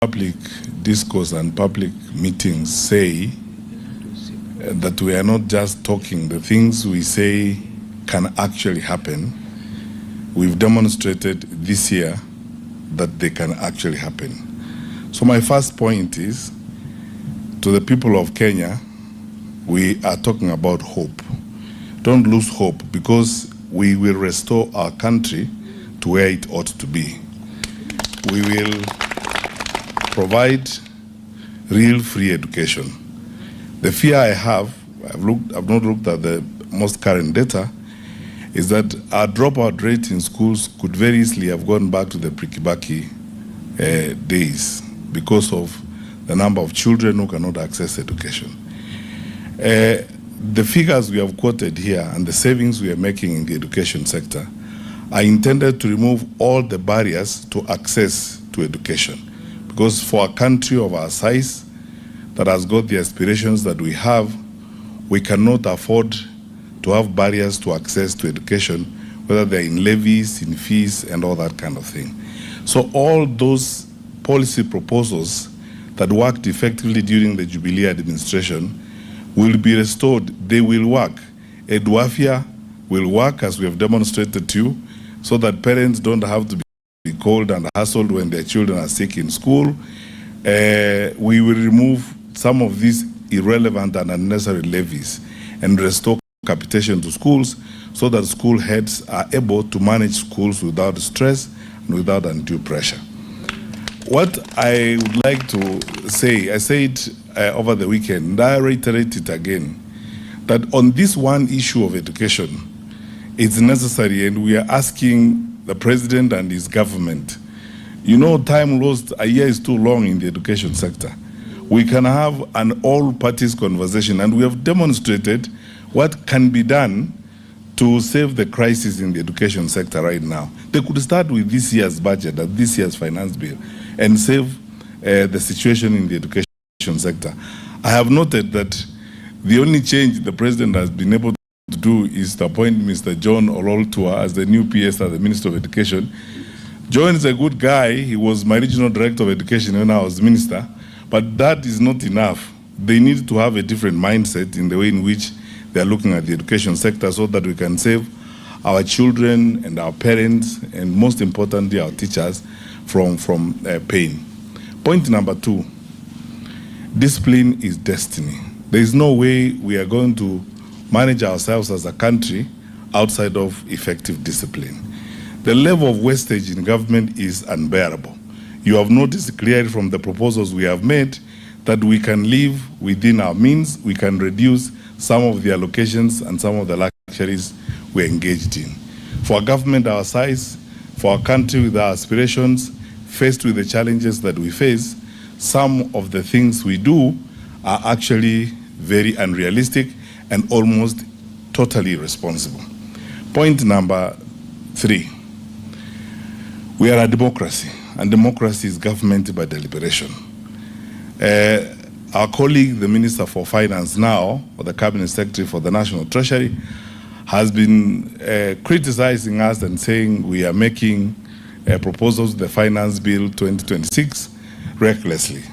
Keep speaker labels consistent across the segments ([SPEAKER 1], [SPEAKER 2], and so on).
[SPEAKER 1] public discourse and public meetings say that we are not just talking, the things we say can actually happen. We've demonstrated this year that they can actually happen. So my first point is, to the people of Kenya, we are talking about hope. Don't lose hope, because we will restore our country to where it ought to be. We will provide real free education. The fear I have, I've not looked at the most current data, is that our dropout rate in schools could very easily have gone back to the pre-Kibaki days because of the number of children who cannot access education. The figures we have quoted here and the savings we are making in the education sector are intended to remove all the barriers to access to education. Because for a country of our size that has got the aspirations that we have, we cannot afford to have barriers to access to education, whether they're in levies, in fees, and all that kind of thing. So all those policy proposals that worked effectively during the Jubilee administration will be restored. They will work. Eduafia will work, as we have demonstrated to you, so that parents don't have to be called and hassled when their children are sick in school. We will remove some of these irrelevant and unnecessary levies and restore capitation to schools, so that school heads are able to manage schools without stress and without undue pressure. What I would like to say, I said over the weekend, and I reiterate it again, that on this one issue of education, it's necessary, and we are asking the president and his government. You know, time lost, a year is too long in the education sector. We can have an all-parties conversation, and we have demonstrated what can be done to save the crisis in the education sector right now. They could start with this year's budget and this year's finance bill and save the situation in the education sector. I have noted that the only change the president has been able to do is to appoint Mr. John Ololtua as the new PS, as the Minister of Education. John is a good guy. He was my regional director of education when I was minister, but that is not enough. They need to have a different mindset in the way in which they are looking at the education sector, so that we can save our children and our parents, and most importantly, our teachers from pain. Point number 2, discipline is destiny. There is no way we are going to manage ourselves as a country outside of effective discipline. The level of wastage in government is unbearable. You have noticed clearly from the proposals we have made that we can live within our means, we can reduce some of the allocations and some of the luxuries we're engaged in. For a government our size, for a country with our aspirations, faced with the challenges that we face, some of the things we do are actually very unrealistic and almost totally irresponsible. Point number 3, we are a democracy, and democracy is government by deliberation. Our colleague, the Minister for Finance now, or the Cabinet Secretary for the National Treasury, has been criticizing us and saying we are making proposals, the Finance Bill 2026, recklessly.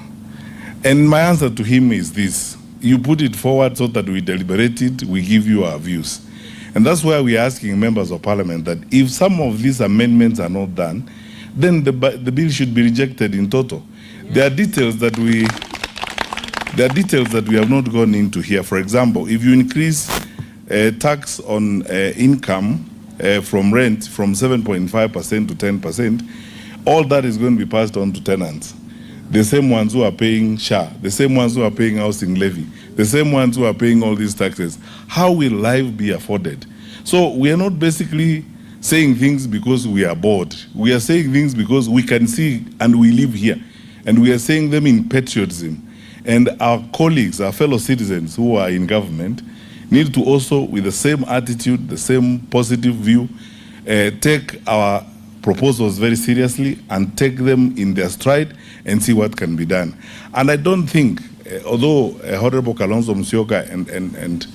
[SPEAKER 1] And my answer to him is this: you put it forward so that we deliberate it, we give you our views. And that's why we are asking members of parliament that if some of these amendments are not done, then the bill should be rejected in total. There are details that we have not gone into here. For example, if you increase tax on income from rent from 7.5% to 10%, all that is going to be passed on to tenants. The same ones who are paying SHA, the same ones who are paying housing levy, the same ones who are paying all these taxes. How will life be afforded? So we are not basically saying things because we are bored. We are saying things because we can see and we live here. And we are saying them in patriotism. And our colleagues, our fellow citizens who are in government, need to also, with the same attitude, the same positive view, take our proposals very seriously and take them in their stride and see what can be done. And I don't think, although Honorable Kalonzo Musyoka and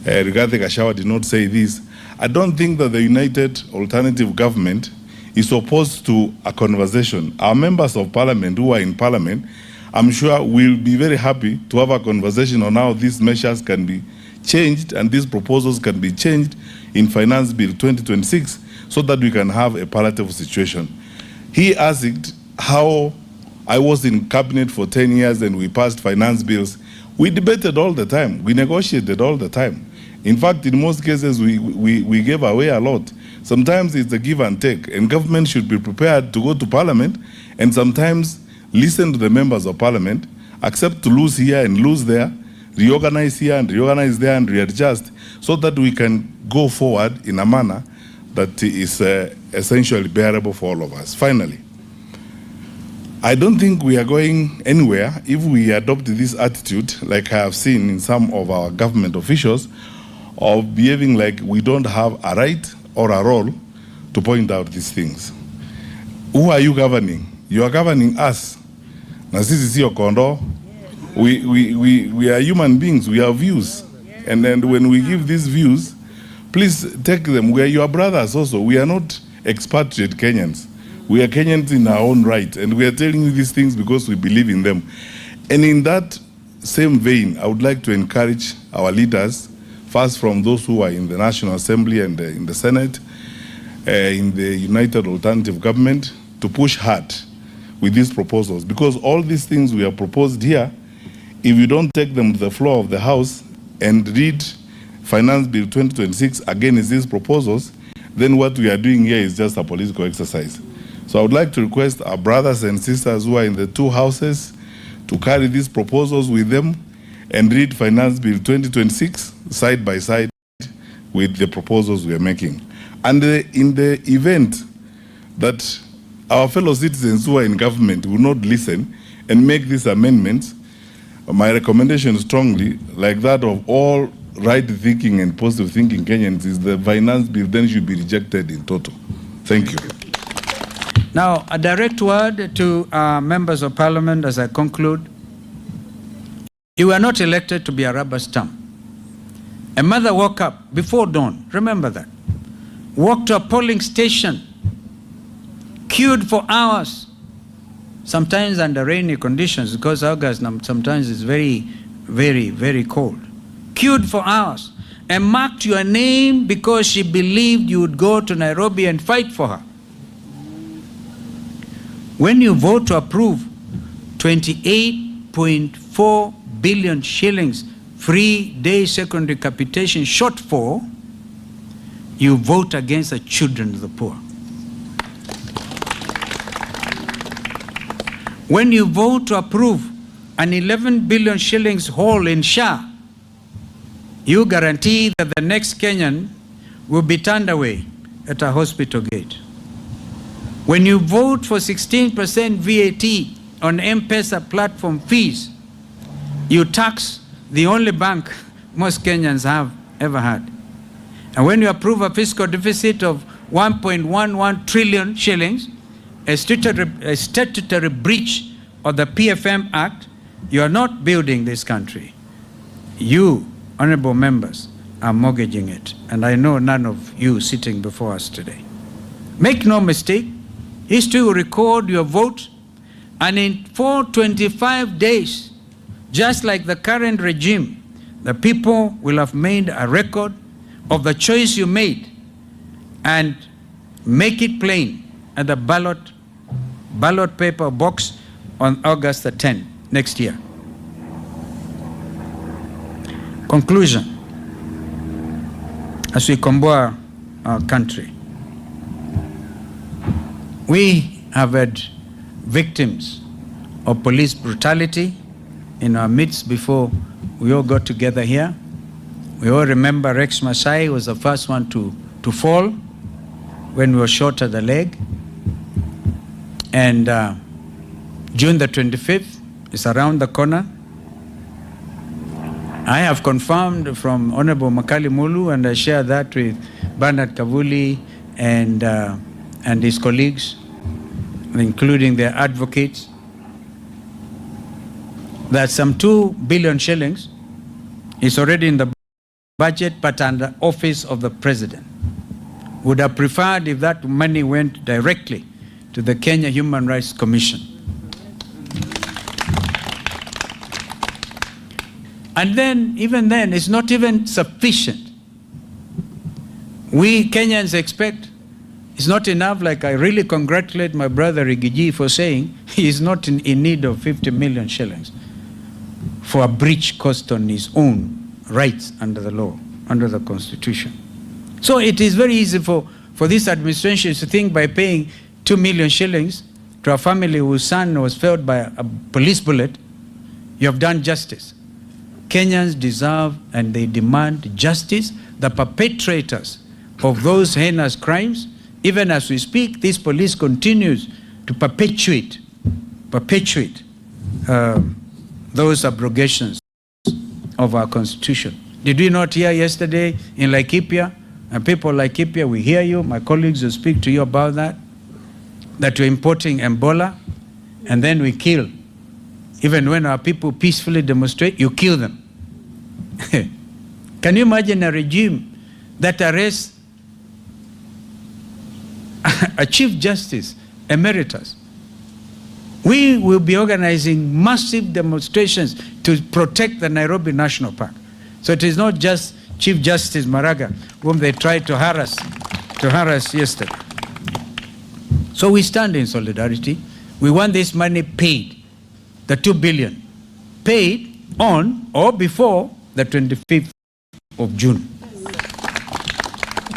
[SPEAKER 1] Rigathi Gachagua did not say this, I don't think that the United Alternative Government is opposed to a conversation. Our members of parliament who are in parliament, I'm sure will be very happy to have a conversation on how these measures can be changed and these proposals can be changed in Finance Bill 2026 so that we can have a palliative situation. He asked how I was in cabinet for 10 years and we passed finance bills. We debated all the time. We negotiated all the time. In fact, in most cases, we gave away a lot. Sometimes it's a give and take, and government should be prepared to go to parliament and sometimes listen to the members of parliament, accept to lose here and lose there, reorganize here and reorganize there and readjust so that we can go forward in a manner that is essentially bearable for all of us. Finally, I don't think we are going anywhere if we adopt this attitude, like I have seen in some of our government officials, of behaving like we don't have a right or a role to point out these things. Who are you governing? You are governing us. Na sisi sio Kondoo. We are human beings. We have views. And then when we give these views, please take them. We are your brothers also. We are not expatriate Kenyans. We are Kenyans in our own right. And we are telling you these things because we believe in them. And in that same vein, I would like to encourage our leaders, first from those who are in the National Assembly and in the Senate, in the United Alternative Government, to push hard with these proposals. Because all these things we have proposed here, if you don't take them to the floor of the House and read Finance Bill 2026 against these proposals, then what we are doing here is just a political exercise. So I would like to request our brothers and sisters who are in the two houses to carry these proposals with them and read Finance Bill 2026 side by side with the proposals we are making. And in the event that our fellow citizens who are in government will not listen and make these amendments, my recommendation strongly, like that of all right-thinking and positive-thinking Kenyans, is the Finance Bill then should be rejected in total. Thank you.
[SPEAKER 2] Now, a direct word to members of parliament as I conclude. You were not elected to be a rubber stamp. A mother woke up before dawn, remember that, walked to a polling station, queued for hours, sometimes under rainy conditions, because August sometimes is very, very, very cold. Queued for hours and marked your name because she believed you would go to Nairobi and fight for her. When you vote to approve 28.4 billion shillings free day secondary capitation shortfall, you vote against the children of the poor. When you vote to approve an 11 billion shillings hole in SHA, you guarantee that the next Kenyan will be turned away at a hospital gate. When you vote for 16% VAT on M-Pesa platform fees, you tax the only bank most Kenyans have ever had. And when you approve a fiscal deficit of 1.11 trillion shillings, a statutory breach of the PFM Act, you are not building this country. You, honorable members, are mortgaging it. And I know none of you sitting before us today. Make no mistake, history will record your vote, and in 425 days, just like the current regime, the people will have made a record of the choice you made and make it plain at the ballot paper box on August the 10th next year. Conclusion. As we combat our country, we have had victims of police brutality in our midst before we all got together here. We all remember Rex Masai was the first one to fall when we were shot at the leg. And June the 25th is around the corner. I have confirmed from Honorable Makali Mulu, and I share that with Bernard Kavuli and his colleagues, including their advocates, that some 2 billion shillings is already in the budget, but under office of the president. Would have preferred if that money went directly to the Kenya Human Rights Commission. And then, even then, it's not even sufficient. We Kenyans expect it's not enough. Like, I really congratulate my brother Rigathi for saying he is not in need of 50 million shillings for a breach caused on his own rights under the law, under the Constitution. So it is very easy for this administration to think by paying 2 million shillings to a family whose son was felled by a police bullet, you have done justice. Kenyans deserve and they demand justice. The perpetrators of those heinous crimes, even as we speak, this police continues to perpetuate those abrogations of our Constitution. Did we not hear yesterday in Laikipia, and people like Laikipia, we hear you, my colleagues will speak to you about that we're importing Ebola, and then we kill. Even when our people peacefully demonstrate, you kill them. Can you imagine a regime that arrests a Chief Justice Emeritus? We will be organizing massive demonstrations to protect the Nairobi National Park. So it is not just Chief Justice Maraga, whom they tried to harass yesterday. So we stand in solidarity. We want this money paid, the 2 billion, paid on or before the 25th of June.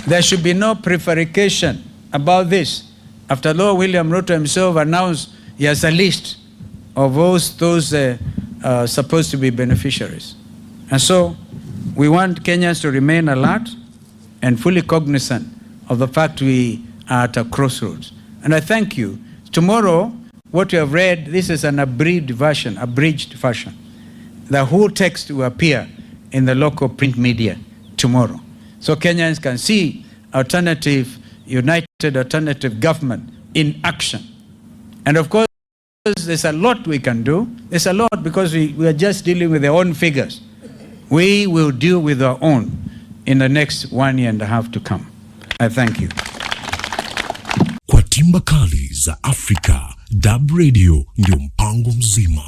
[SPEAKER 2] There should be no prevarication about this. After all, William Ruto himself announced he has a list of those supposed to be beneficiaries. And so we want Kenyans to remain alert and fully cognizant of the fact we are at a crossroads. And I thank you. Tomorrow, what you have read, this is an abridged version. The whole text will appear in the local print media tomorrow. So Kenyans can see united alternative government in action. And of course, there's a lot we can do. There's a lot because we are just dealing with their own figures. We will deal with our own in the next 1.5 years to come. I thank you.
[SPEAKER 3] Kwa timba kali za Afrika, DAB Radio ndio mpango mzima.